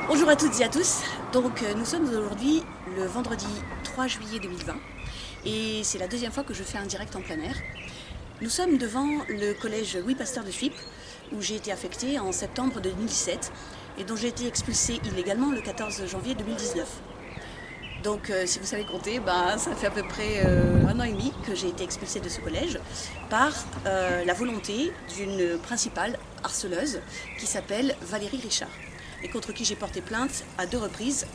Bonjour à toutes et à tous. Donc nous sommes aujourd'hui le vendredi 3 juillet 2020 et c'est la deuxième fois que je fais un direct en plein air. Nous sommes devant le collège Louis Pasteur de Suippes où j'ai été affectée en septembre 2017 et dont j'ai été expulsée illégalement le 14 janvier 2019. Donc si vous savez compter, ça fait à peu près 1 an et demi que j'ai été expulsée de ce collège par la volonté d'une principale harceleuse qui s'appelle Valérie Richard et contre qui j'ai porté plainte à 2 reprises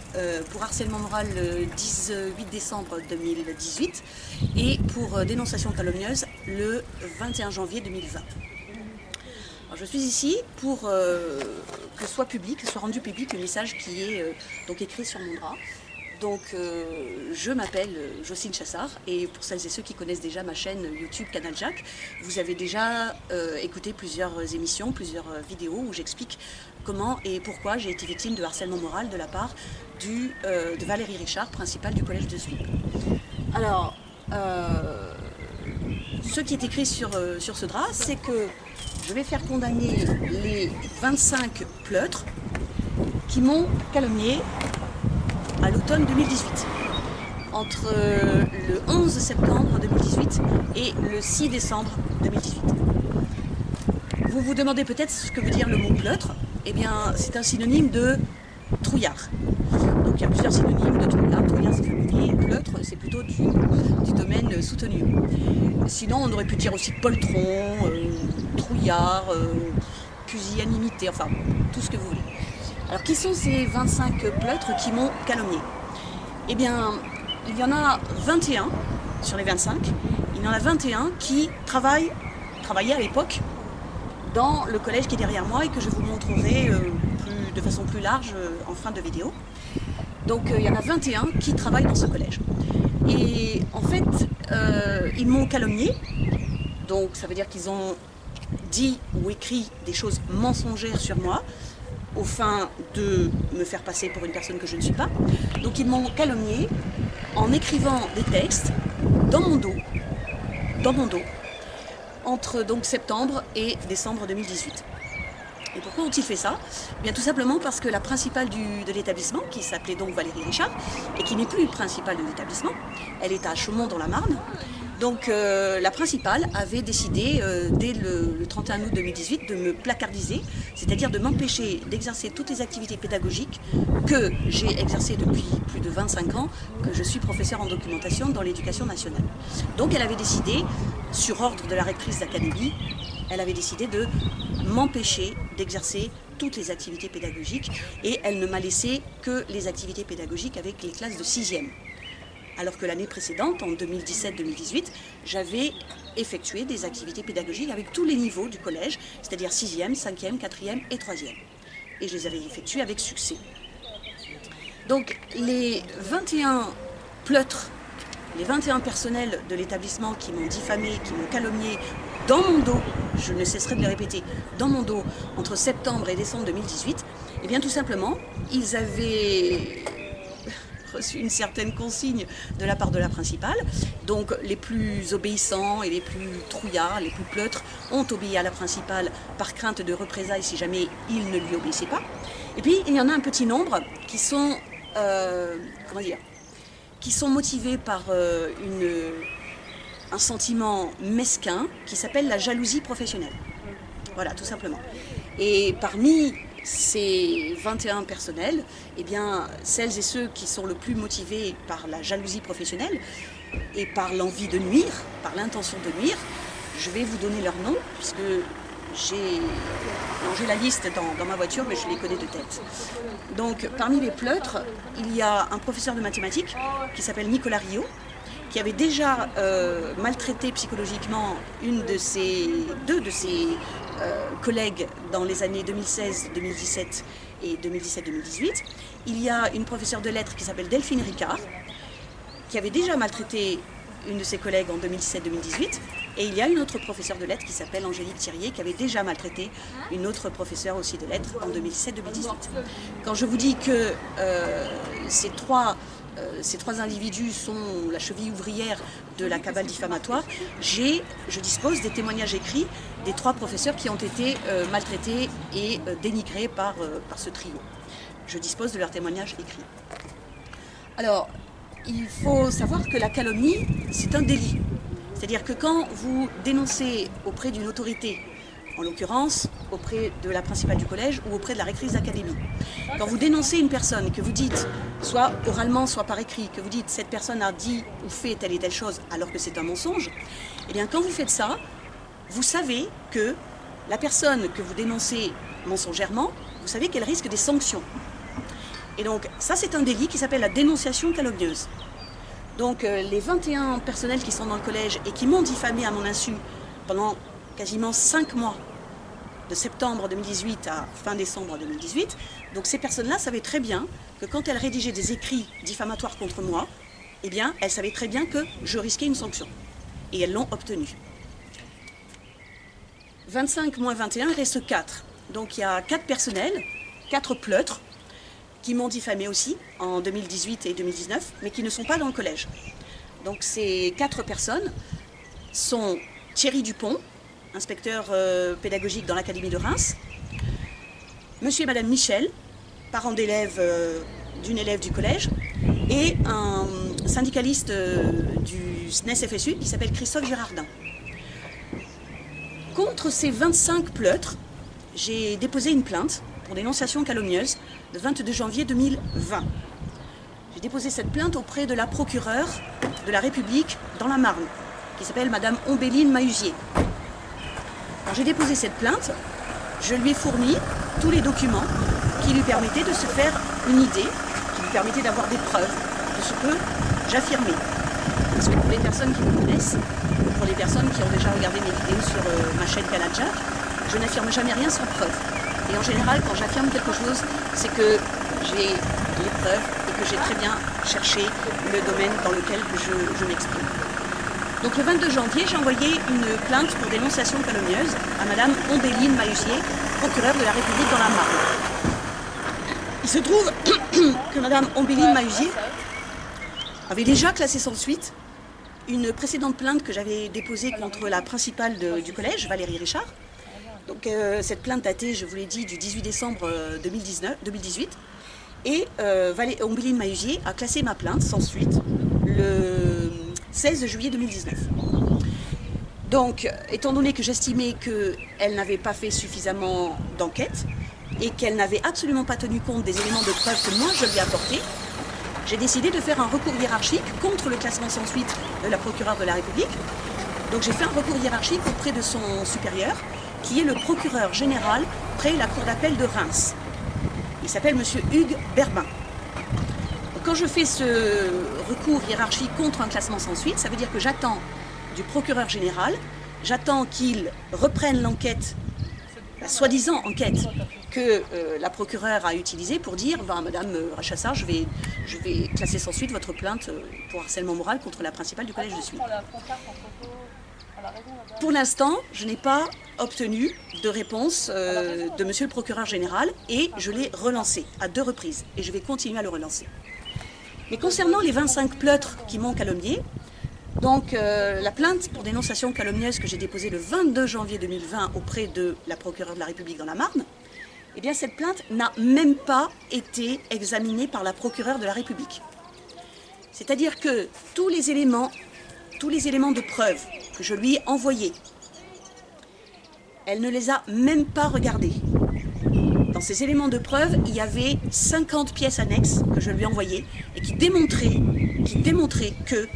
pour harcèlement moral le 18 décembre 2018 et pour dénonciation calomnieuse le 21 janvier 2020. Alors, je suis ici pour que soit rendu public le message qui est donc écrit sur mon drap. Donc je m'appelle Jocelyne Chassard et pour celles et ceux qui connaissent déjà ma chaîne YouTube Canal Jacques, vous avez déjà écouté plusieurs émissions, plusieurs vidéos où j'explique comment et pourquoi j'ai été victime de harcèlement moral de la part de Valérie Richard, principale du collège de Suippes. Alors, ce qui est écrit sur ce drap, c'est que je vais faire condamner les 25 pleutres qui m'ont calomnié à l'automne 2018, entre le 11 septembre 2018 et le 6 décembre 2018. Vous vous demandez peut-être ce que veut dire le mot pleutre. Eh bien, c'est un synonyme de trouillard. Donc il y a plusieurs synonymes de trouillard. Trouillard c'est féminin, pleutre c'est plutôt du domaine soutenu. Sinon on aurait pu dire aussi poltron, trouillard, pusillanimité, enfin tout ce que vous voulez. Alors, qui sont ces 25 pleutres qui m'ont calomnié? Eh bien, il y en a 21 sur les 25. Il y en a 21 qui travaillaient à l'époque dans le collège qui est derrière moi et que je vous montrerai de façon plus large en fin de vidéo. Donc, il y en a 21 qui travaillent dans ce collège. Et en fait, ils m'ont calomnié. Donc, ça veut dire qu'ils ont dit ou écrit des choses mensongères sur moi, au fin de me faire passer pour une personne que je ne suis pas. Donc ils m'ont calomnié en écrivant des textes dans mon dos, entre donc septembre et décembre 2018. Et pourquoi ont-ils fait ça? Bien tout simplement parce que la principale de l'établissement, qui s'appelait donc Valérie Richard, et qui n'est plus principale de l'établissement, elle est à Chaumont dans la Marne. Donc la principale avait décidé dès le 31 août 2018 de me placardiser, c'est-à-dire de m'empêcher d'exercer toutes les activités pédagogiques que j'ai exercées depuis plus de 25 ans, que je suis professeure en documentation dans l'éducation nationale. Donc elle avait décidé, sur ordre de la rectrice d'académie, elle avait décidé de m'empêcher d'exercer toutes les activités pédagogiques et elle ne m'a laissé que les activités pédagogiques avec les classes de 6e. Alors que l'année précédente, en 2017-2018, j'avais effectué des activités pédagogiques avec tous les niveaux du collège, c'est-à-dire 6e, 5e, 4e et 3e. Et je les avais effectuées avec succès. Donc les 21 pleutres, les 21 personnels de l'établissement qui m'ont diffamé, qui m'ont calomnié dans mon dos, je ne cesserai de le répéter, dans mon dos, entre septembre et décembre 2018, eh bien tout simplement, ils avaient reçu une certaine consigne de la part de la principale. Donc les plus obéissants et les plus trouillards, les plus pleutres, ont obéi à la principale par crainte de représailles si jamais ils ne lui obéissaient pas. Et puis il y en a un petit nombre qui sont, qui sont motivés par un sentiment mesquin qui s'appelle la jalousie professionnelle. Voilà, tout simplement. Et parmi ces 21 personnels, eh bien, celles et ceux qui sont le plus motivés par la jalousie professionnelle et par l'envie de nuire, par l'intention de nuire, je vais vous donner leur nom, puisque j'ai la liste dans ma voiture, mais je les connais de tête. Donc, parmi les pleutres, il y a un professeur de mathématiques qui s'appelle Nicolas Rio, qui avait déjà maltraité psychologiquement deux de ses collègues dans les années 2016-2017 et 2017-2018. Il y a une professeure de lettres qui s'appelle Delphine Ricard, qui avait déjà maltraité une de ses collègues en 2017-2018. Et il y a une autre professeure de lettres qui s'appelle Angélique Thirier, qui avait déjà maltraité une autre professeure aussi de lettres en 2017-2018. Quand je vous dis que ces trois individus sont la cheville ouvrière de la cabale diffamatoire, je dispose des témoignages écrits des 3 professeurs qui ont été maltraités et dénigrés par ce trio. je dispose de leur témoignage écrit. Alors, il faut savoir que la calomnie, c'est un délit. C'est-à-dire que quand vous dénoncez auprès d'une autorité, en l'occurrence auprès de la principale du collège ou auprès de la rectrice d'académie, quand vous dénoncez une personne, que vous dites, soit oralement, soit par écrit, que vous dites cette personne a dit ou fait telle et telle chose alors que c'est un mensonge, eh bien quand vous faites ça, vous savez que la personne que vous dénoncez mensongèrement, vous savez qu'elle risque des sanctions. Et donc ça c'est un délit qui s'appelle la dénonciation calomnieuse. Donc les 21 personnels qui sont dans le collège et qui m'ont diffamé à mon insu pendant quasiment 5 mois, de septembre 2018 à fin décembre 2018, donc ces personnes-là savaient très bien que quand elles rédigeaient des écrits diffamatoires contre moi, eh bien elles savaient très bien que je risquais une sanction. Et elles l'ont obtenue. 25 moins 21, il reste 4. Donc il y a 4 personnels, 4 pleutres, qui m'ont diffamé aussi en 2018 et 2019, mais qui ne sont pas dans le collège. Donc ces 4 personnes sont Thierry Dupont, inspecteur pédagogique dans l'académie de Reims, monsieur et madame Michel, parents d'élèves d'une élève du collège, et un syndicaliste du SNES-FSU qui s'appelle Christophe Girardin. Contre ces 25 pleutres, j'ai déposé une plainte pour dénonciation calomnieuse le 22 janvier 2020. J'ai déposé cette plainte auprès de la procureure de la République dans la Marne, qui s'appelle madame Ombéline Mahusier. Quand j'ai déposé cette plainte, je lui ai fourni tous les documents qui lui permettaient de se faire une idée, qui lui permettaient d'avoir des preuves de ce que j'affirmais. Parce que pour les personnes qui me connaissent, pour les personnes qui ont déjà regardé mes vidéos sur ma chaîne Canal Jack, je n'affirme jamais rien sans preuve. Et en général, quand j'affirme quelque chose, c'est que j'ai les preuves et que j'ai très bien cherché le domaine dans lequel je m'exprime. Donc le 22 janvier, j'ai envoyé une plainte pour dénonciation calomnieuse à madame Ombéline Mahusier, procureure de la République dans la Marne. Il se trouve que madame Ombéline Mahusier avait déjà classé sans suite une précédente plainte que j'avais déposée contre la principale du collège, Valérie Richard. Donc cette plainte datait, je vous l'ai dit, du 18 décembre 2018. Et Ombéline Mahusier a classé ma plainte sans suite le 16 juillet 2019. Donc, étant donné que j'estimais qu'elle n'avait pas fait suffisamment d'enquête et qu'elle n'avait absolument pas tenu compte des éléments de preuve que moi je lui ai apportés, j'ai décidé de faire un recours hiérarchique contre le classement sans suite de la procureure de la République. Donc j'ai fait un recours hiérarchique auprès de son supérieur, qui est le procureur général près la cour d'appel de Reims. Il s'appelle monsieur Hugues Berbin. Quand je fais ce recours hiérarchique contre un classement sans suite, ça veut dire que j'attends du procureur général, j'attends qu'il reprenne l'enquête, la soi-disant enquête que la procureure a utilisée pour dire madame Rachassard, je vais classer sans suite votre plainte pour harcèlement moral contre la principale du collège de Suisse. Pour l'instant, je n'ai pas obtenu de réponse de monsieur le procureur général et je l'ai relancé à 2 reprises et je vais continuer à le relancer. Mais concernant les 25 pleutres qui m'ont calomnié, donc la plainte pour dénonciation calomnieuse que j'ai déposée le 22 janvier 2020 auprès de la procureure de la République dans la Marne, eh bien cette plainte n'a même pas été examinée par la procureure de la République. C'est-à-dire que tous les éléments de preuve que je lui ai envoyés, elle ne les a même pas regardés. Dans ces éléments de preuve, il y avait 50 pièces annexes que je lui ai envoyées et qui démontraient que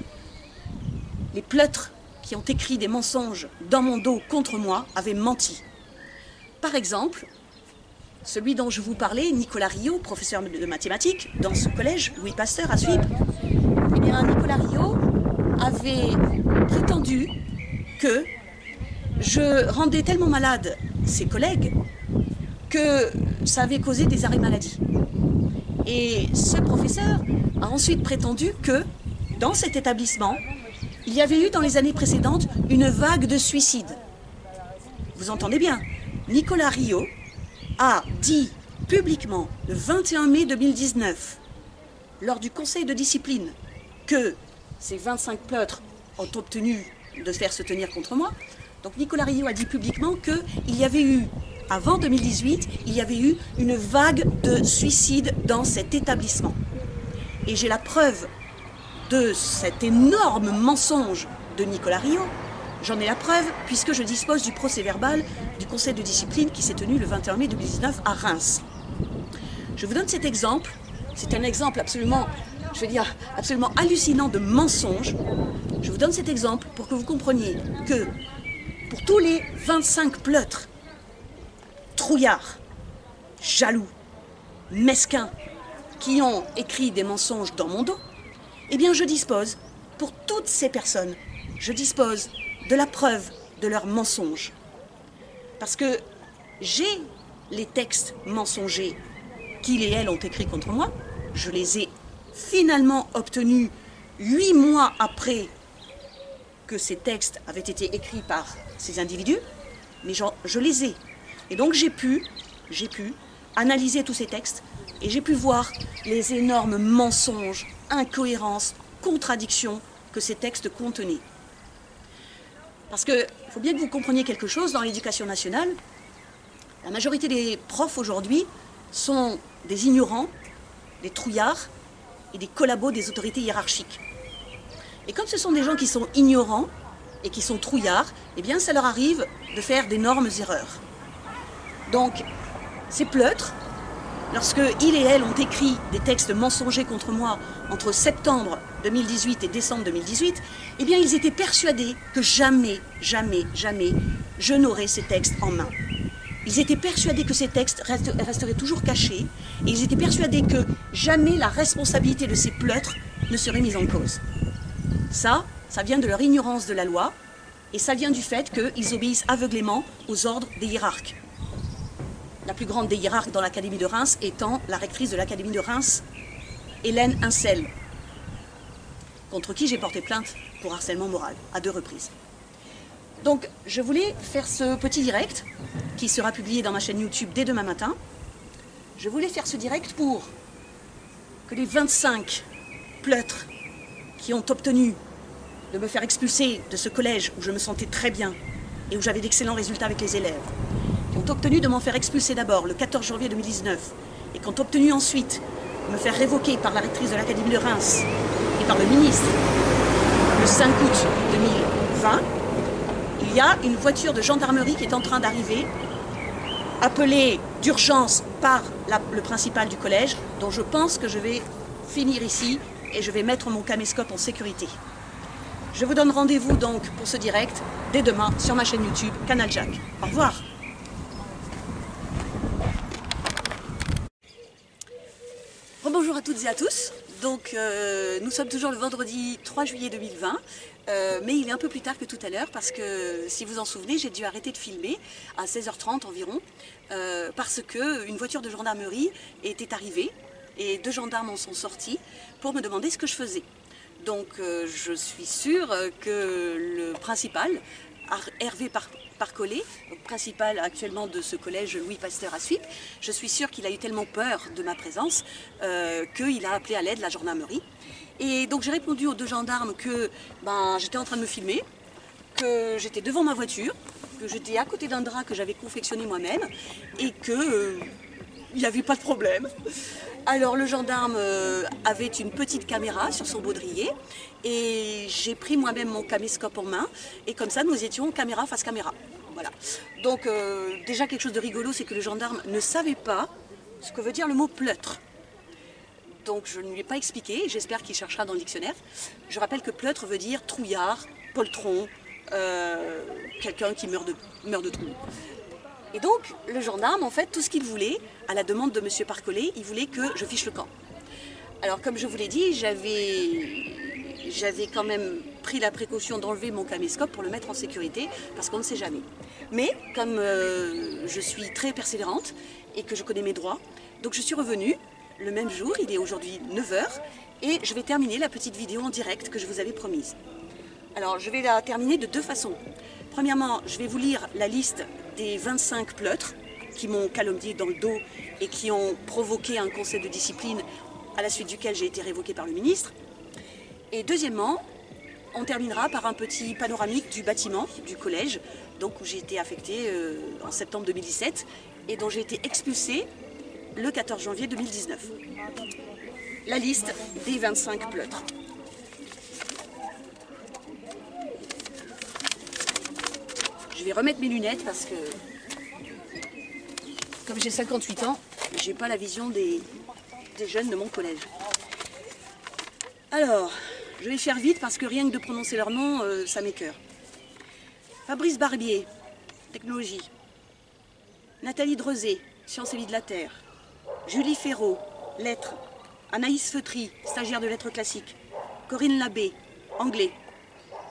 les pleutres qui ont écrit des mensonges dans mon dos contre moi avaient menti. Par exemple, celui dont je vous parlais, Nicolas Rio, professeur de mathématiques dans ce collège, Louis Pasteur à Suippes, eh bien Nicolas Rio avait prétendu que je rendais tellement malade ses collègues que ça avait causé des arrêts maladie. Et ce professeur a ensuite prétendu que, dans cet établissement, il y avait eu dans les années précédentes une vague de suicides. Vous entendez bien, Nicolas Rio a dit publiquement, le 21 mai 2019, lors du conseil de discipline, que ces 25 pleutres ont obtenu de faire se tenir contre moi. Donc Nicolas Rio a dit publiquement qu'il y avait eu Avant 2018, il y avait eu une vague de suicides dans cet établissement. Et j'ai la preuve de cet énorme mensonge de Nicolas Rio. J'en ai la preuve puisque je dispose du procès-verbal du conseil de discipline qui s'est tenu le 21 mai 2019 à Reims. Je vous donne cet exemple. C'est un exemple absolument, je veux dire, absolument hallucinant de mensonge. Je vous donne cet exemple pour que vous compreniez que pour tous les 25 pleutres, trouillards, jaloux, mesquins, qui ont écrit des mensonges dans mon dos, eh bien je dispose, pour toutes ces personnes, je dispose de la preuve de leurs mensonges. Parce que j'ai les textes mensongers qu'ils et elles ont écrits contre moi, je les ai finalement obtenus 8 mois après que ces textes avaient été écrits par ces individus, mais je les ai. Et donc j'ai pu analyser tous ces textes et j'ai pu voir les énormes mensonges, incohérences, contradictions que ces textes contenaient. Parce qu'il faut bien que vous compreniez quelque chose dans l'éducation nationale. La majorité des profs aujourd'hui sont des ignorants, des trouillards et des collabos des autorités hiérarchiques. Et comme ce sont des gens qui sont ignorants et qui sont trouillards, eh bien ça leur arrive de faire d'énormes erreurs. Donc, ces pleutres, lorsque ils et elles ont écrit des textes mensongers contre moi entre septembre 2018 et décembre 2018, eh bien ils étaient persuadés que jamais, jamais, jamais je n'aurais ces textes en main. Ils étaient persuadés que ces textes resteraient toujours cachés et ils étaient persuadés que jamais la responsabilité de ces pleutres ne serait mise en cause. Ça vient de leur ignorance de la loi et ça vient du fait qu'ils obéissent aveuglément aux ordres des hiérarques. La plus grande des hiérarques dans l'Académie de Reims étant la rectrice de l'Académie de Reims, Hélène Incel, contre qui j'ai porté plainte pour harcèlement moral à 2 reprises. Donc je voulais faire ce petit direct qui sera publié dans ma chaîne YouTube dès demain matin. Je voulais faire ce direct pour que les 25 pleutres qui ont obtenu de me faire expulser de ce collège où je me sentais très bien et où j'avais d'excellents résultats avec les élèves, qui ont obtenu de m'en faire expulser d'abord le 14 janvier 2019 et qui ont obtenu ensuite de me faire révoquer par la rectrice de l'Académie de Reims et par le ministre le 5 août 2020, il y a une voiture de gendarmerie qui est en train d'arriver, appelée d'urgence par le principal du collège, dont je pense que je vais finir ici et je vais mettre mon caméscope en sécurité. Je vous donne rendez-vous donc pour ce direct dès demain sur ma chaîne YouTube Canal Jack. Au revoir. Bonjour à toutes et à tous. Donc nous sommes toujours le vendredi 3 juillet 2020, mais il est un peu plus tard que tout à l'heure parce que, si vous en souvenez, j'ai dû arrêter de filmer à 16h30 environ parce qu'une voiture de gendarmerie était arrivée et 2 gendarmes en sont sortis pour me demander ce que je faisais. Donc je suis sûre que le principal, Hervé Parcollet, principal actuellement de ce collège Louis Pasteur à Suippes, je suis sûre qu'il a eu tellement peur de ma présence qu'il a appelé à l'aide la gendarmerie. Et donc j'ai répondu aux 2 gendarmes que j'étais en train de me filmer, que j'étais devant ma voiture, que j'étais à côté d'un drap que j'avais confectionné moi-même et que il n'y avait pas de problème. Alors le gendarme avait une petite caméra sur son baudrier et j'ai pris moi-même mon caméscope en main et comme ça nous étions caméra face caméra. Voilà. Donc déjà quelque chose de rigolo, c'est que le gendarme ne savait pas ce que veut dire le mot pleutre. Donc je ne lui ai pas expliqué, j'espère qu'il cherchera dans le dictionnaire. Je rappelle que pleutre veut dire trouillard, poltron, quelqu'un qui meurt de trouille. Et donc, le gendarme, en fait, tout ce qu'il voulait, à la demande de M. Parcollet, il voulait que je fiche le camp. Alors, comme je vous l'ai dit, j'avais quand même pris la précaution d'enlever mon caméscope pour le mettre en sécurité, parce qu'on ne sait jamais. Mais, comme je suis très persévérante et que je connais mes droits, donc je suis revenue le même jour, il est aujourd'hui 9 h, et je vais terminer la petite vidéo en direct que je vous avais promise. Alors, je vais la terminer de 2 façons. Premièrement, je vais vous lire la liste des 25 pleutres qui m'ont calomnié dans le dos et qui ont provoqué un conseil de discipline à la suite duquel j'ai été révoquée par le ministre. Et deuxièmement, on terminera par un petit panoramique du bâtiment du collège, donc où j'ai été affectée en septembre 2017 et dont j'ai été expulsée le 14 janvier 2019. La liste des 25 pleutres. Je vais remettre mes lunettes parce que, comme j'ai 58 ans, j'ai pas la vision des jeunes de mon collège. Alors, je vais faire vite parce que rien que de prononcer leur nom, ça m'écœure. Fabrice Barbier, technologie. Nathalie Drezé, sciences et vie de la Terre. Julie Ferraud, lettres. Anaïs Feutry, stagiaire de lettres classiques. Corinne Labbé, anglais.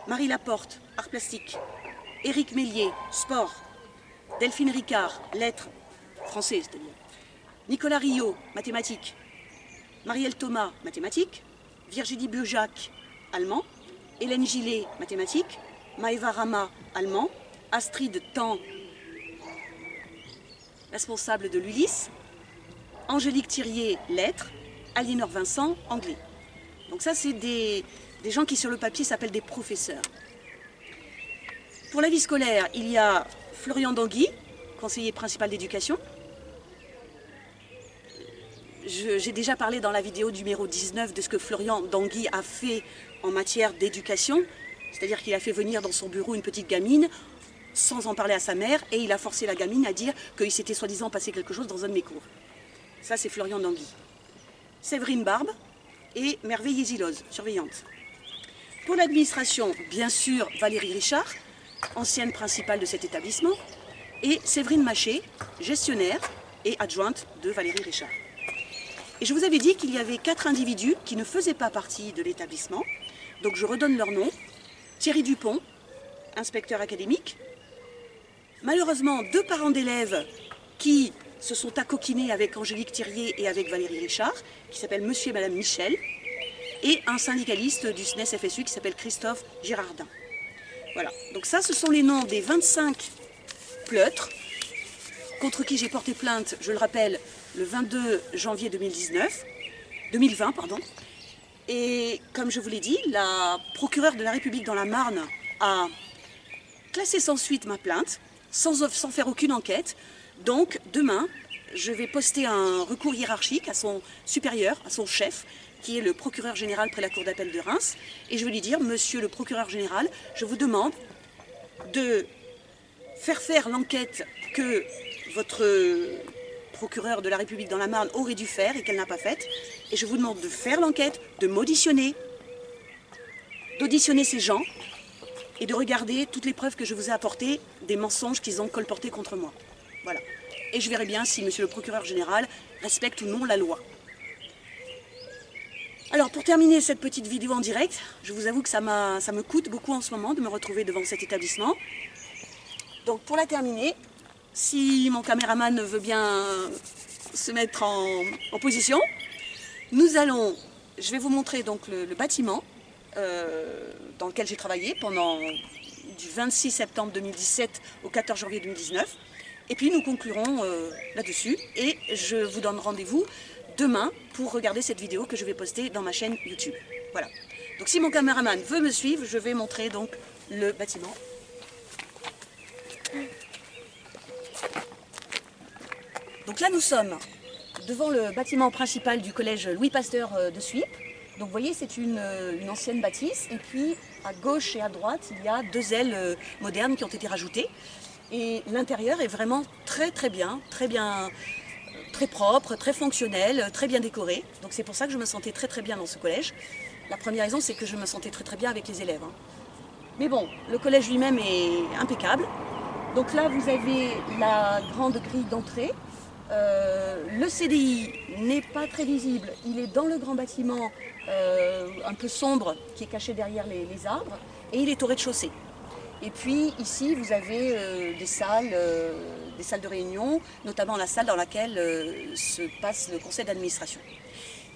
Marie Laporte, art plastique. Éric Mélier, sport. Delphine Ricard, lettres. Français, c'est-à-dire. Nicolas Rio, mathématiques. Marielle Thomas, mathématiques. Virginie Beujac, allemand. Hélène Gillet, mathématiques. Maëva Rama, allemand. Astrid Tan, responsable de l'Ulysse. Angélique Thirier, lettres. Aliénor Vincent, anglais. Donc ça, c'est des gens qui, sur le papier, s'appellent des professeurs. Pour la vie scolaire, il y a Florian Dangui, conseiller principal d'éducation. J'ai déjà parlé dans la vidéo numéro 19 de ce que Florian Dangui a fait en matière d'éducation. C'est-à-dire qu'il a fait venir dans son bureau une petite gamine sans en parler à sa mère et il a forcé la gamine à dire qu'il s'était soi-disant passé quelque chose dans un de mes cours. Ça, c'est Florian Dangui. Séverine Barbe et Merveille Yéziloz, surveillante. Pour l'administration, bien sûr, Valérie Richard, ancienne principale de cet établissement, et Séverine Maché, gestionnaire et adjointe de Valérie Richard. Et je vous avais dit qu'il y avait 4 individus qui ne faisaient pas partie de l'établissement. Donc je redonne leur nom. Thierry Dupont, inspecteur académique. Malheureusement, 2 parents d'élèves qui se sont accoquinés avec Angélique Thirier et avec Valérie Richard, qui s'appellent Monsieur et Madame Michel, et un syndicaliste du SNES-FSU qui s'appelle Christophe Girardin. Voilà, donc ça, ce sont les noms des 25 pleutres contre qui j'ai porté plainte, je le rappelle, le 22 janvier 2020. Et comme je vous l'ai dit, la procureure de la République dans la Marne a classé sans suite ma plainte, sans faire aucune enquête. Donc demain, je vais poster un recours hiérarchique à son supérieur, à son chef, qui est le procureur général près la cour d'appel de Reims. Et je vais lui dire, monsieur le procureur général, je vous demande de faire l'enquête que votre procureur de la République dans la Marne aurait dû faire et qu'elle n'a pas faite. Et je vous demande de faire l'enquête, de m'auditionner, d'auditionner ces gens et de regarder toutes les preuves que je vous ai apportées des mensonges qu'ils ont colportés contre moi. Voilà. Et je verrai bien si monsieur le procureur général respecte ou non la loi. Alors pour terminer cette petite vidéo en direct, je vous avoue que ça me coûte beaucoup en ce moment de me retrouver devant cet établissement. Donc pour la terminer, si mon caméraman veut bien se mettre en position, je vais vous montrer donc le bâtiment dans lequel j'ai travaillé pendant du 26 septembre 2017 au 14 janvier 2019. Et puis nous conclurons là-dessus et je vous donne rendez-vous demain pour regarder cette vidéo que je vais poster dans ma chaîne YouTube. Voilà. Donc si mon caméraman veut me suivre, je vais montrer donc le bâtiment. Donc là nous sommes devant le bâtiment principal du collège Louis Pasteur de Suippes. Donc vous voyez, c'est une ancienne bâtisse et puis à gauche et à droite il y a 2 ailes modernes qui ont été rajoutées. Et l'intérieur est vraiment très bien, très propre, très fonctionnel, très bien décoré. Donc c'est pour ça que je me sentais très bien dans ce collège. La première raison, c'est que je me sentais très bien avec les élèves. Mais bon, le collège lui-même est impeccable. Donc là, vous avez la grande grille d'entrée. Le CDI n'est pas très visible. Il est dans le grand bâtiment un peu sombre qui est caché derrière les arbres. Et il est au rez-de-chaussée. Et puis ici, vous avez des salles de réunion, notamment la salle dans laquelle se passe le conseil d'administration.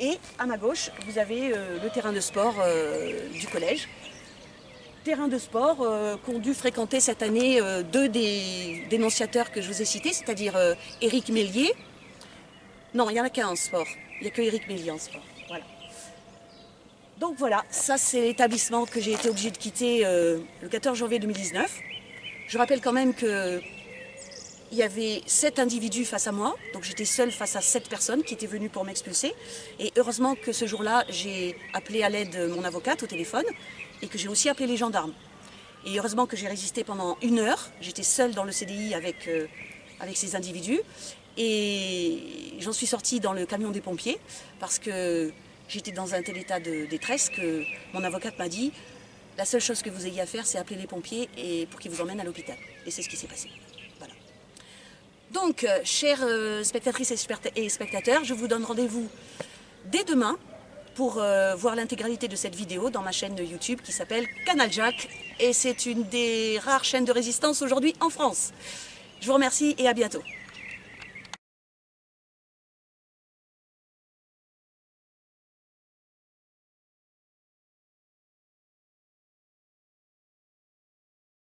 Et à ma gauche, vous avez le terrain de sport du collège. Terrain de sport qu'ont dû fréquenter cette année 2 des dénonciateurs que je vous ai cités, c'est-à-dire Éric Mélier. Non, il n'y en a qu'un en sport. Il n'y a que Éric Mélier en sport. Voilà. Donc voilà, ça c'est l'établissement que j'ai été obligée de quitter le 14 janvier 2019. Je rappelle quand même que il y avait 7 individus face à moi, donc j'étais seule face à 7 personnes qui étaient venues pour m'expulser. Et heureusement que ce jour-là, j'ai appelé à l'aide mon avocate au téléphone et que j'ai aussi appelé les gendarmes. Et heureusement que j'ai résisté pendant 1 heure. J'étais seule dans le CDI avec ces individus. Et j'en suis sortie dans le camion des pompiers parce que j'étais dans un tel état de détresse que mon avocate m'a dit « La seule chose que vous ayez à faire, c'est appeler les pompiers et pour qu'ils vous emmènent à l'hôpital. » Et c'est ce qui s'est passé. Voilà. Donc, chères spectatrices et spectateurs, je vous donne rendez-vous dès demain pour voir l'intégralité de cette vidéo dans ma chaîne YouTube qui s'appelle Canal Jack. Et c'est une des rares chaînes de résistance aujourd'hui en France. Je vous remercie et à bientôt.